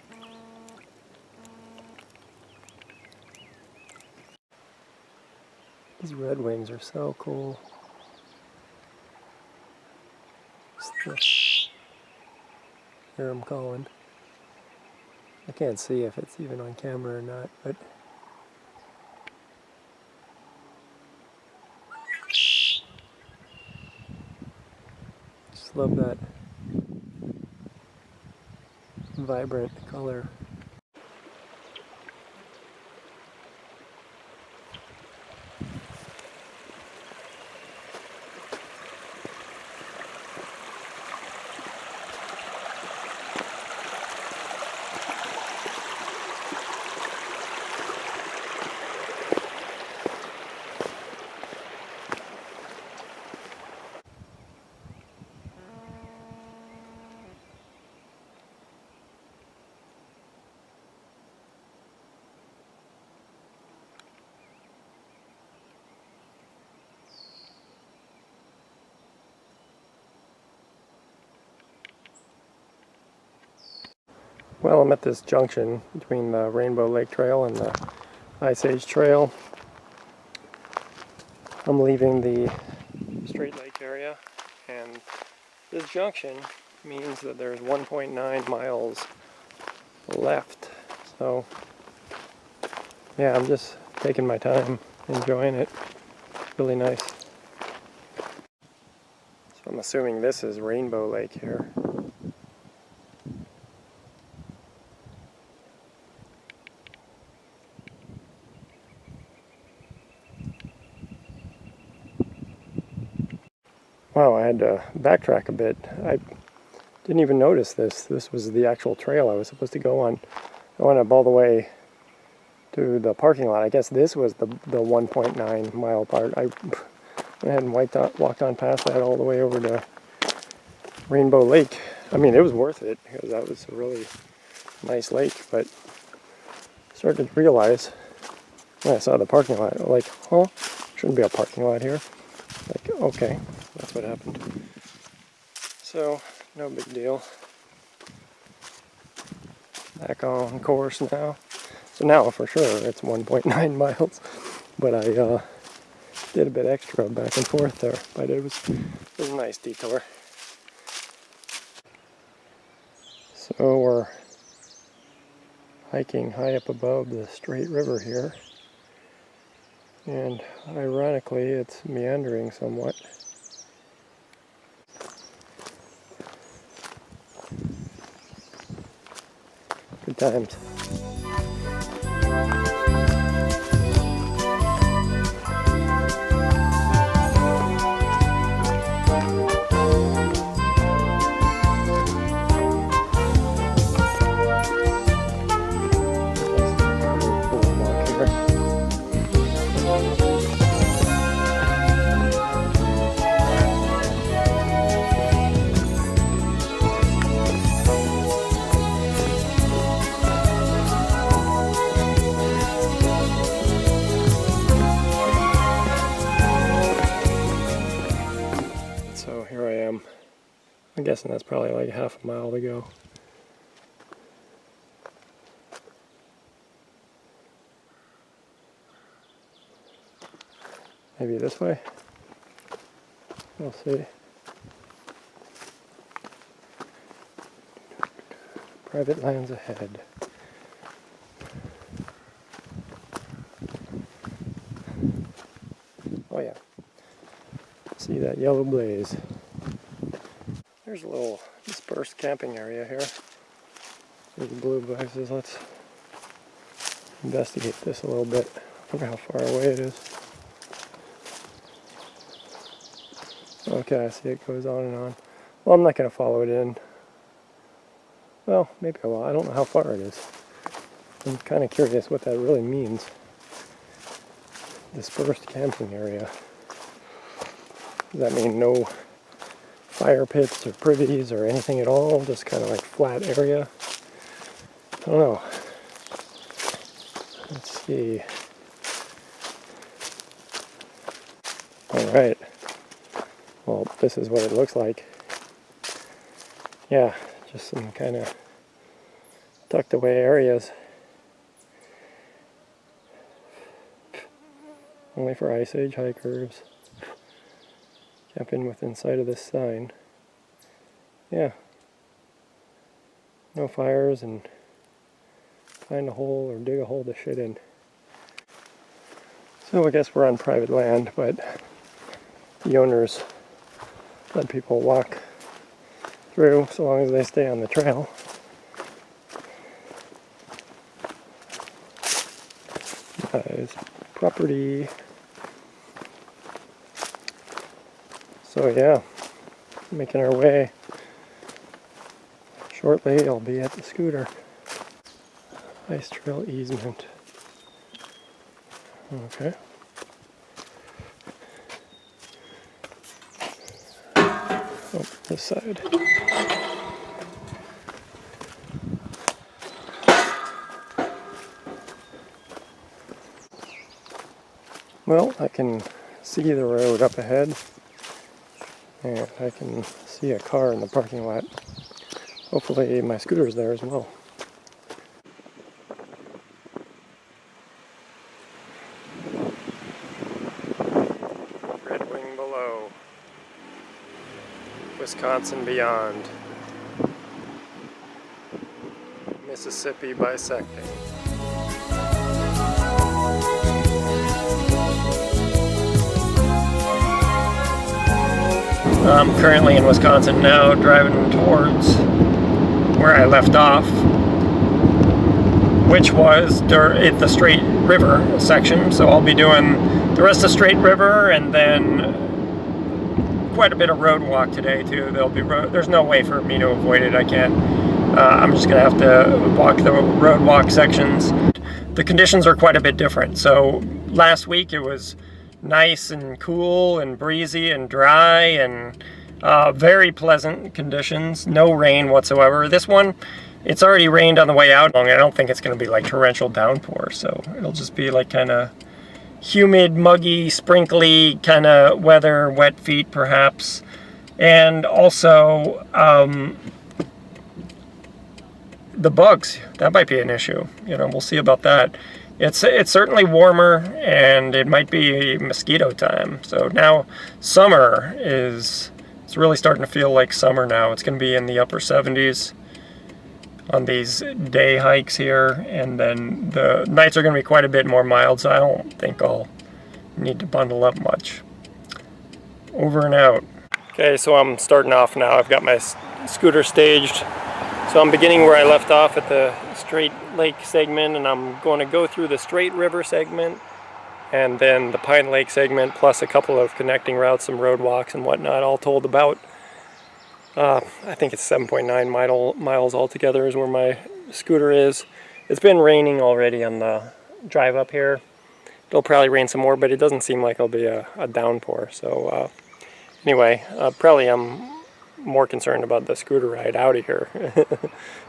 These redwings are so cool. Hear them calling. I can't see if it's even on camera or not, but just love that vibrant color. Well, I'm at this junction between the Rainbow Lake Trail and the Ice Age Trail. I'm leaving the Straight Lake area, and this junction means that there's 1.9 miles left. So, yeah, I'm just taking my time, enjoying it. Really nice. So I'm assuming this is Rainbow Lake here. Wow, I had to backtrack a bit. I didn't even notice this. This was the actual trail I was supposed to go on. I went up all the way to the parking lot. I guess this was the 1.9 mile part. I went ahead and walked on past that all the way over to Rainbow Lake. I mean, it was worth it because that was a really nice lake, but I started to realize when I saw the parking lot, like, huh, shouldn't be a parking lot here. Like, okay, that's what happened. So, no big deal. Back on course now. So now, for sure, it's 1.9 miles. But I did a bit extra back and forth there. But it was a nice detour. So we're hiking high up above the Straight River here. And ironically, it's meandering somewhat. Good times. So here I am. I'm guessing that's probably like half a mile to go. Maybe this way? We'll see. Private lands ahead. Oh yeah. See that yellow blaze. There's a little dispersed camping area here. There's the blue boxes. Let's investigate this a little bit. Look how far away it is. Okay, I see it goes on and on. Well, I'm not going to follow it in. Well, maybe I will. I don't know how far it is. I'm kind of curious what that really means. Dispersed camping area. Does that mean no fire pits or privies or anything at all? Just kind of like flat area? I don't know. Let's see. Alright. Well, this is what it looks like. Yeah, just some kind of tucked away areas. Only for Ice Age hikers. Camping within sight of this sign. Yeah. No fires, and find a hole or dig a hole to shit in. So I guess we're on private land, but the owners let people walk through so long as they stay on the trail. That is property. So yeah, making our way. Shortly I'll be at the scooter. Ice trail easement. Okay. Oh, this side. Well, I can see the road up ahead, and I can see a car in the parking lot. Hopefully my scooter's there as well. Red Wing below. Wisconsin beyond. Mississippi bisecting. I'm currently in Wisconsin now, driving towards where I left off, which was at the Straight River section. So I'll be doing the rest of Straight River and then quite a bit of road walk today too. There's no way for me to avoid it. I can't. I'm just gonna have to walk the road walk sections. The conditions are quite a bit different. So last week it was nice and cool and breezy and dry and very pleasant conditions. No rain whatsoever. This one, it's already rained on the way out. I don't think it's going to be like torrential downpour, so it'll just be like kind of humid, muggy, sprinkly kind of weather, wet feet perhaps. And also the bugs, that might be an issue. You know, we'll see about that. It's certainly warmer, and it might be mosquito time. So now summer it's really starting to feel like summer now. It's going to be in the upper 70s on these day hikes here, and then the nights are going to be quite a bit more mild, so I don't think I'll need to bundle up much. Over and out. Okay, so I'm starting off now. I've got my scooter staged. So I'm beginning where I left off at the Straight Lake segment, and I'm going to go through the Straight River segment and then the Pine Lake segment, plus a couple of connecting routes, some road walks and whatnot, all told about. I think it's 7.9 miles altogether is where my scooter is. It's been raining already on the drive up here. It'll probably rain some more, but it doesn't seem like it'll be a downpour. So anyway, probably I'm more concerned about the scooter ride out of here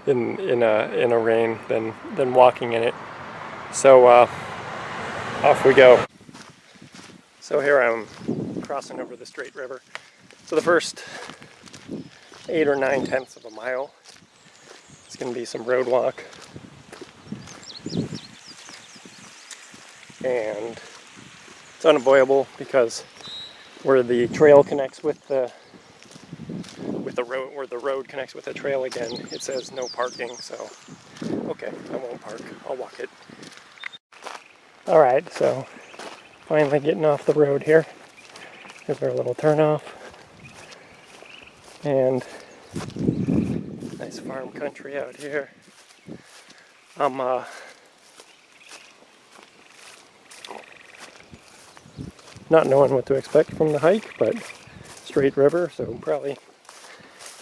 in a rain than walking in it. So off we go. So here I'm crossing over the Straight River. So the first 8 or 9/10 of a mile, it's going to be some road walk. And it's unavoidable because where the trail connects with the road, where the road connects with the trail again, it says no parking. So, okay, I won't park. I'll walk it. All right, so finally getting off the road here. Here's our little turnoff, and nice farm country out here. I'm not knowing what to expect from the hike, but straight river, so probably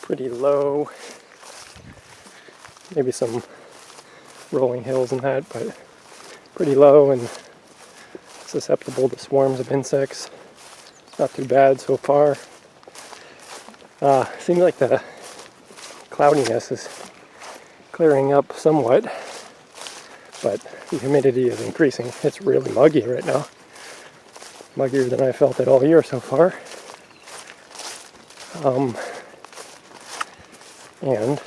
pretty low. Maybe some rolling hills and that, but pretty low and susceptible to swarms of insects. Not too bad so far. Seems like the cloudiness is clearing up somewhat, but the humidity is increasing. It's really muggy right now. Muggier than I felt it all year so far. And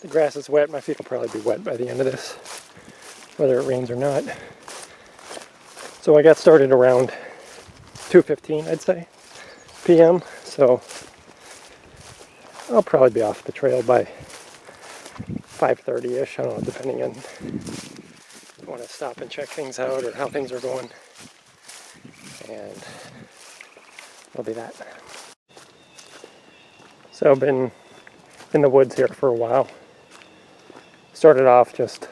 the grass is wet. My feet will probably be wet by the end of this, whether it rains or not. So I got started around 2:15, I'd say, p.m. So I'll probably be off the trail by 5:30-ish. I don't know, depending on if I want to stop and check things out or how things are going. And that'll be that. So I've been in the woods here for a while. Started off just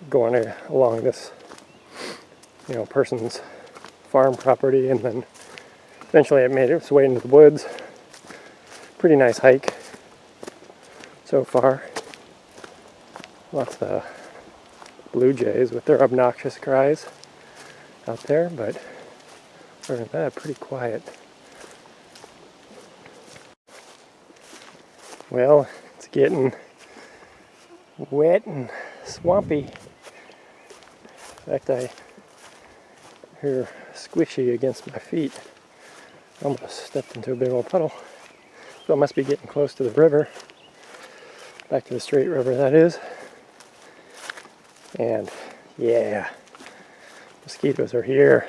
going along this, person's farm property, and then eventually it made its way into the woods. Pretty nice hike so far. Lots of blue jays with their obnoxious cries out there, but other than that, pretty quiet. Well, it's getting wet and swampy. In fact, I hear squishy against my feet. Almost stepped into a big old puddle. So I must be getting close to the river. Back to the straight river, that is. And yeah, mosquitoes are here.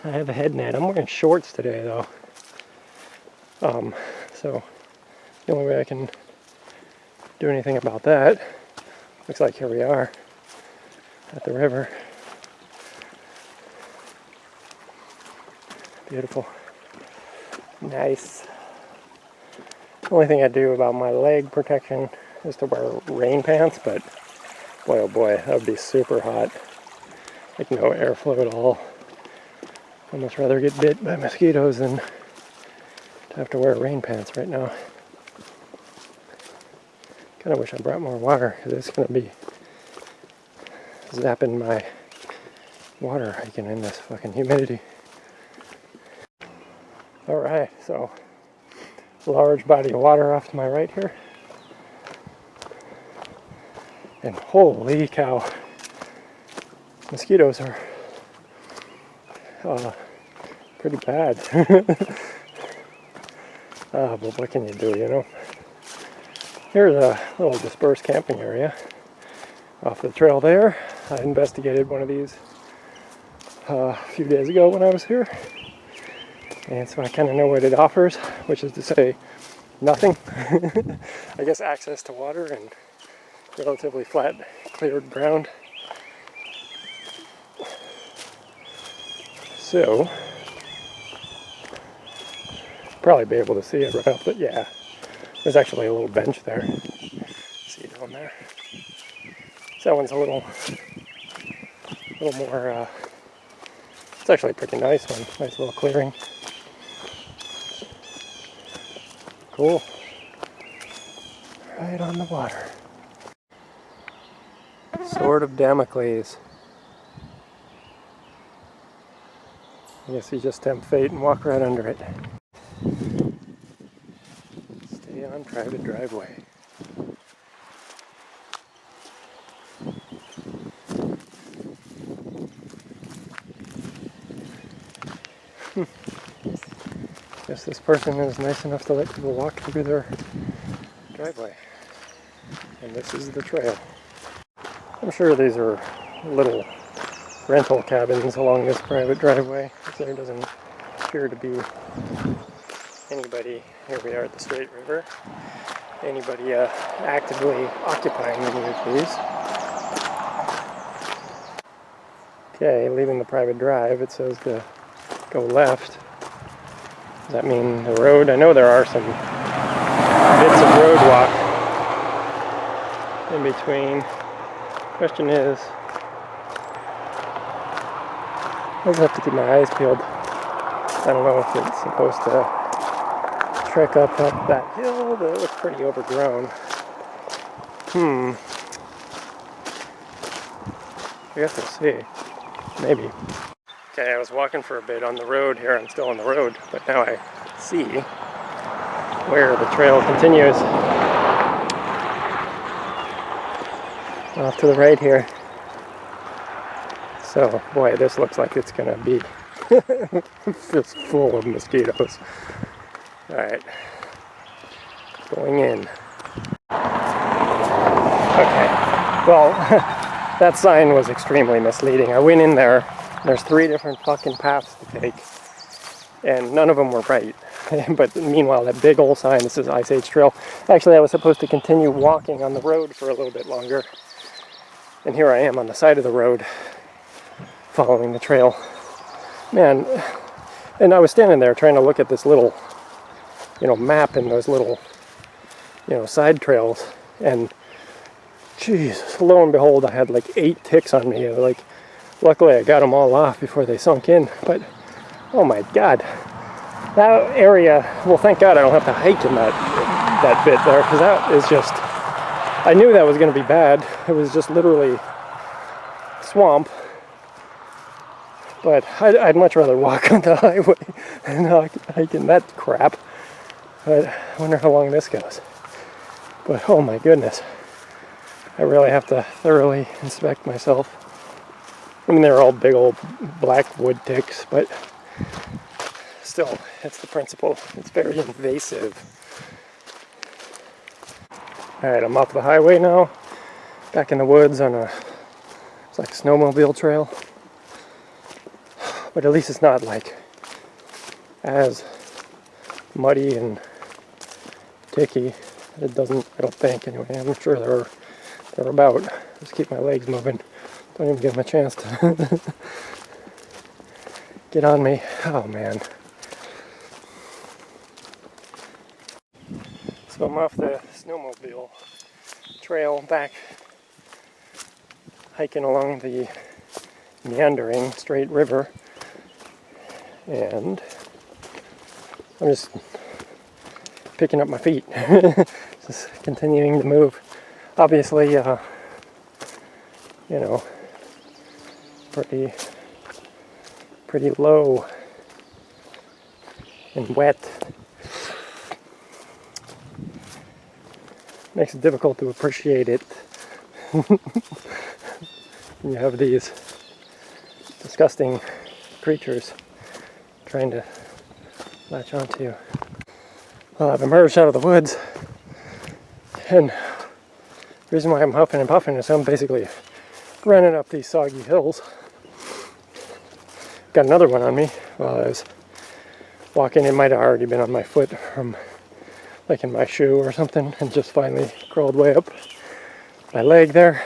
I have a head net. I'm wearing shorts today though. So the only way I can do anything about that, looks like here we are at the river. Beautiful. Nice. The only thing I do about my leg protection is to wear rain pants, but boy oh boy, that would be super hot. Like no airflow at all. I'd much rather get bit by mosquitoes than to have to wear rain pants right now. Kind of wish I brought more water, because it's going to be zapping my water hiking in this fucking humidity. Alright, so large body of water off to my right here. And holy cow, mosquitoes are pretty bad. But what can you do, Here's a little dispersed camping area off the trail there. I investigated one of these a few days ago when I was here. And so I kind of know what it offers, which is to say nothing. I guess access to water and relatively flat, cleared ground. So, probably be able to see it right up, but yeah, there's actually a little bench there. See down there. So that one's a little more, it's actually a pretty nice one. Nice little clearing. Cool. Right on the water. Sword of Damocles. I guess you just tempt fate and walk right under it. Stay on private driveway. Guess this person is nice enough to let people walk through their driveway. And this is the trail. I'm sure these are little rental cabins along this private driveway. There doesn't appear to be anybody. Here we are at the Straight River. Anybody actively occupying any of these. Okay, leaving the private drive, it says to go left. Does that mean the road? I know there are some bits of road walk in between. Question is, I just have to keep my eyes peeled. I don't know if it's supposed to trek up that hill, but it looks pretty overgrown. I guess we'll see. Maybe. Okay, I was walking for a bit on the road here. I'm still on the road, but now I see where the trail continues. Off to the right here. So, boy, this looks like it's gonna be just full of mosquitoes. Alright. Going in. Okay. Well, that sign was extremely misleading. I went in there. There's 3 different fucking paths to take, and none of them were right. But meanwhile, that big old sign that says Ice Age Trail. Actually, I was supposed to continue walking on the road for a little bit longer. And here I am on the side of the road, following the trail. Man, and I was standing there trying to look at this little, map and those little, side trails. And, jeez, lo and behold, I had like 8 ticks on me. Luckily I got them all off before they sunk in. But, oh my God. That area, well, thank God I don't have to hike in that bit there, because that is just, I knew that was going to be bad. It was just literally swamp. But I'd much rather walk on the highway than hike in that crap. But I wonder how long this goes. But oh my goodness. I really have to thoroughly inspect myself. I mean, they're all big old black wood ticks, but still, it's the principle. It's very invasive. Alright, I'm off the highway now. Back in the woods on it's like a snowmobile trail. But at least it's not like as muddy and ticky. It doesn't, I don't think anyway. I'm sure they're about. Just keep my legs moving. Don't even give them a chance to get on me. Oh man. So I'm off the snowmobile trail back, hiking along the meandering Straight River, and I'm just picking up my feet, just continuing to move. Obviously, pretty low and wet. Makes it difficult to appreciate it. You have these disgusting creatures trying to latch onto you. Well, I've emerged out of the woods, and the reason why I'm huffing and puffing is I'm basically running up these soggy hills. Got another one on me while I was walking. It might have already been on my foot from like in my shoe or something, and just finally crawled way up my leg there.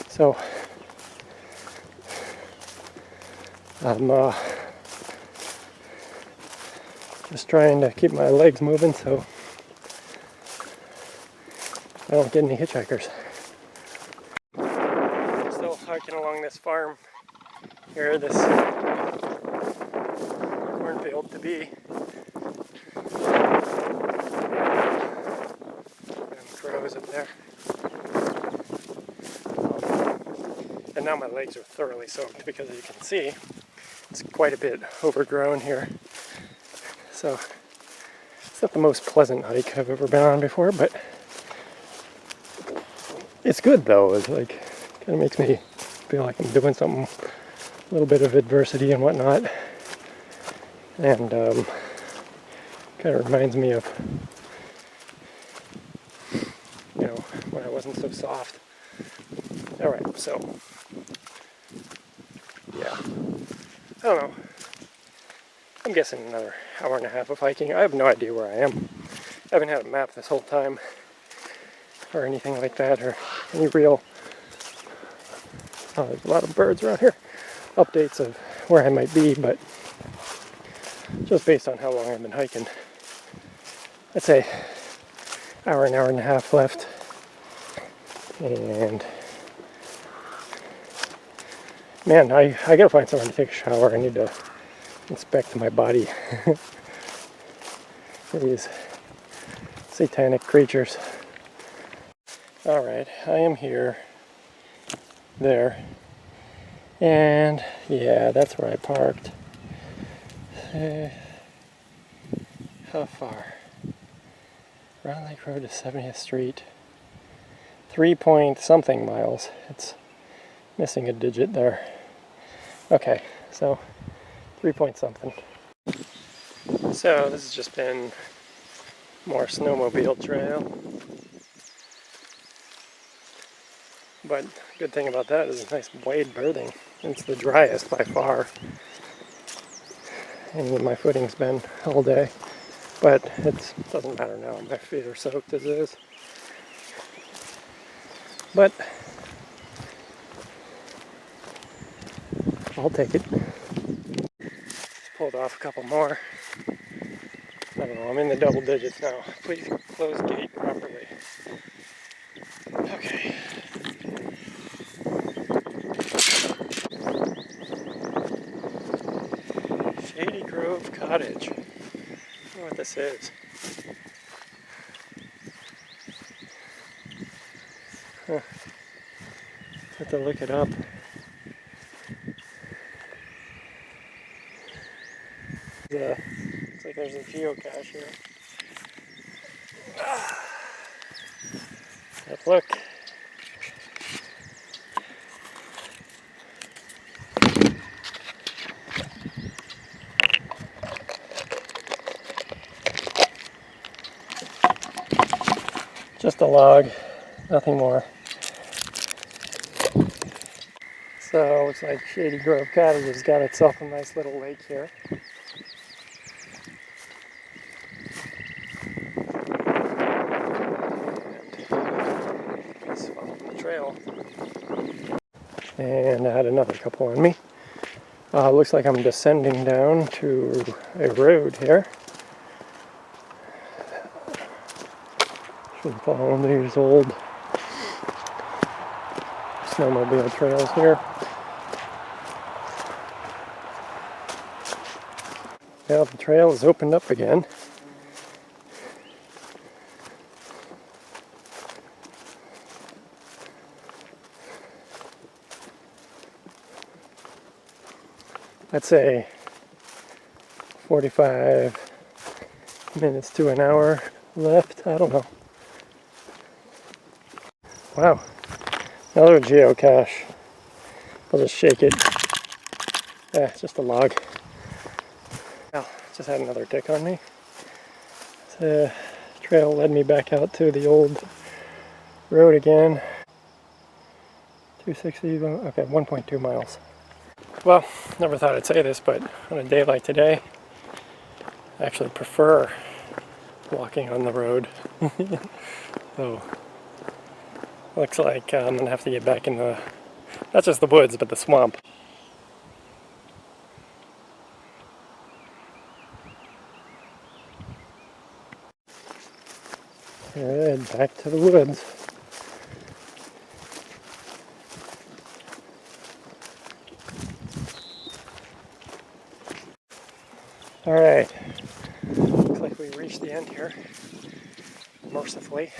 So I'm just trying to keep my legs moving so I don't get any hitchhikers. Still hiking along this farm here, this cornfield to be. And crows up there. And now my legs are thoroughly soaked because, as you can see, it's quite a bit overgrown here. So it's not the most pleasant hike I've ever been on before, but it's good though. It's like, kind of makes me feel like I'm doing something, a little bit of adversity and whatnot. And kind of reminds me of, when I was wasn't so soft. Alright, so yeah. I don't know. I'm guessing another hour and a half of hiking. I have no idea where I am. I haven't had a map this whole time or anything like that, or any real there's a lot of birds around here. Updates of where I might be, but just based on how long I've been hiking, I'd say an hour and a half left. And man, I gotta find somewhere to take a shower. I need to inspect my body. These satanic creatures. Alright, I am here. There. And yeah, that's where I parked. How far? Round Lake Road to 70th Street. 3 point something miles. It's missing a digit there. Okay, so 3 point something. So this has just been more snowmobile trail. But good thing about that is it's nice blade berthing. It's the driest by far. And my footing's been all day. But it doesn't matter now. My feet are soaked as is. But I'll take it. Pulled off a couple more. I don't know, I'm in the double digits now. Please close gate properly. Okay. Shady Grove Cottage. I don't know what this is. Huh. Have to look it up. Looks like there's a geocache here. Let's look. Just a log, nothing more. So looks like Shady Grove Cottage has got itself a nice little lake here. And following the trail. And I had another couple on me. Looks like I'm descending down to a road here. Should follow these old snowmobile trails here. Now the trail is opened up again. I'd say 45 minutes to an hour left. I don't know. Wow. Another geocache. I'll just shake it. It's just a log. Well, just had another tick on me. The trail led me back out to the old road again. 260, okay, 1.2 miles. Well, never thought I'd say this, but on a day like today, I actually prefer walking on the road. So, looks like I'm going to have to get back in the, not just the woods, but the swamp. Alright, back to the woods. Alright, looks like we reached the end here, mercifully.